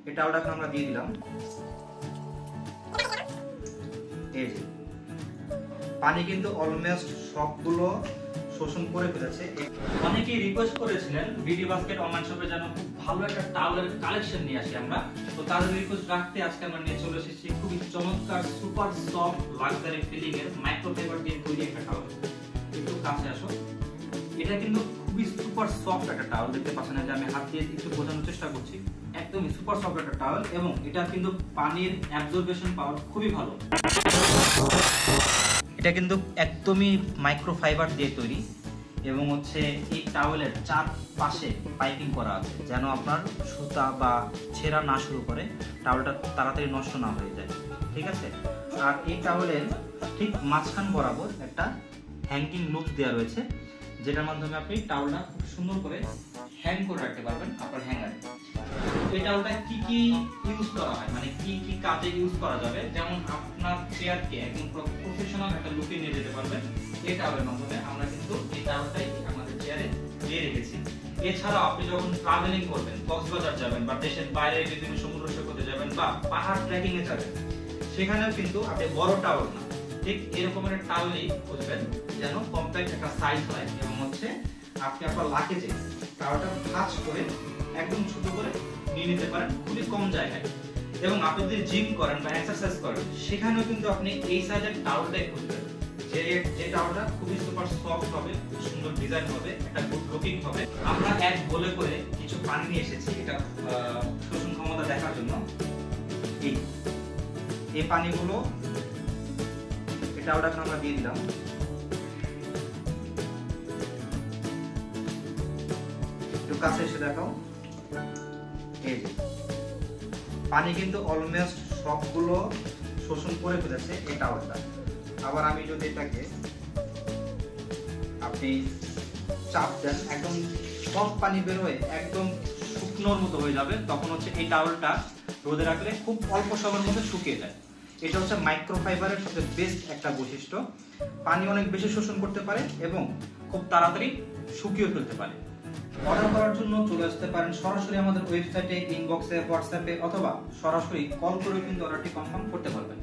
এই টাওয়ালটা এখন আমরা দিয়ে দিলাম। এই যে পানি কিন্তু অলমোস্ট সবগুলো শোষণ করে ফেলেছে। অনেকেই রিকোয়েস্ট করেছিলেন বিডি বাস্কেট অনলাইন শপে যেন খুব ভালো একটা টাওয়ালের কালেকশন নিয়ে আসি আমরা, তো তাদের রিকোয়েস্ট রাখতে আজকে আমরা নিয়ে চলে এসেছি খুবই চমৎকার সুপার সফট লাক্সারি ফিলিং এর মাইক্রোফাইবার দিয়ে তৈরি একটা টাওয়াল। একটু কাছে আসো। এটা কিন্তু খুবই সুপার সফট একটা টাওয়াল, দেখতে পাচ্ছেন যে আমি হাত দিয়ে একটু বোঝানোর চেষ্টা করছি। একদমই সুপার সফট একটা টাওয়াল এবং এটা কিন্তু পানির অ্যাবজর্বেশন পাওয়ার খুবই ভালো। এটা কিন্তু একদমই মাইক্রোফাইবার দিয়ে তৈরি এবং হচ্ছে এই টাওয়েলের চারপাশে পাইপিং করা আছে যেন আপনার সুতা বা ছেঁড়া না শুরু করে, টাওয়েলটা তাড়াতাড়ি নষ্ট না হয়ে যায়, ঠিক আছে। আর এই টাওয়েলের ঠিক মাঝখান বরাবর একটা হ্যাঙ্গিং লুপ দেওয়া রয়েছে, যেটার মাধ্যমে আপনি টাওয়েলটা খুব সুন্দর করে হ্যাং করে রাখতে পারবেন আপনার হ্যাঙ্গারে। এই টাওয়েলটা কি কি ইউজ করা হয়, মানে কি কি কাজে ইউজ করা যাবে, যেমন আপনার চেয়ারকে একদম প্রফেশনাল একটা লুকে নিয়ে যেতে পারবেন এই টাওয়েলের মাধ্যমে। আমরা কিন্তু এই টাওয়েলটাই আমাদের চেয়ারে দিয়ে রেখেছি। এছাড়াও আপনি যখন ট্রাভেলিং করবেন, কক্সবাজার যাবেন বা দেশের বাইরে বিভিন্ন সমুদ্র সৈকতে যাবেন বা পাহাড় ট্রেকিং এ যাবেন, সেখানেও কিন্তু আপনি বড় টাওয়েল না, ঠিক এরকমের একটা টাওয়েলই খুঁজবেন যেন কম্প্যাক্ট একটা সাইজ হয় এবং হচ্ছে আপনি আপনার লাগেজে টাওয়েলটা ভাঁজ করে একদম ছোট করে নিয়ে নিতে পারেন খুবই কম জায়গায়। এবং আপনি যদি জিম করেন বা এক্সারসাইজ করেন, সেখানেও কিন্তু আপনি এই সাইজের টাওয়েলটাই খুঁজবেন, যে টাওয়েলটা খুবই সুপার সফট হবে, সুন্দর ডিজাইন হবে, একটা গুড লুকিং হবে। আমরা এক বলে করে কিছু পানি নিয়ে এসেছি এটা শোষণ ক্ষমতা দেখার জন্য। এই পানিগুলো এই টাওয়েলটা আমরা দিয়ে দিলাম। একটু কাছে এসে দেখাও। এই যে পানি কিন্তু অলমোস্ট সবগুলো শোষণ করে ফেলেছে এই টাওয়েলটা। আবার আমি যদি এটাকে আপনি চাপ দেন, একদম সব পানি বের হয়ে একদম শুকনোর মতো হয়ে যাবে, তখন হচ্ছে এই টাওয়েলটা রোদে রাখলে খুব অল্প সময়ের মধ্যে শুকিয়ে যায়। এটা হচ্ছে মাইক্রোফাইবারের সবচেয়ে বেস্ট একটা বৈশিষ্ট্য। পানি অনেক বেশি শোষণ করতে পারে এবং খুব তাড়াতাড়ি শুকিয়ে ফেলতে পারে। অর্ডার করার জন্য চলে আসতে পারেন সরাসরি আমাদের ওয়েবসাইটে, ইনবক্সে, হোয়াটসঅ্যাপে অথবা সরাসরি কল করে কিন্তু অর্ডারটি কনফার্ম করতে পারবেন।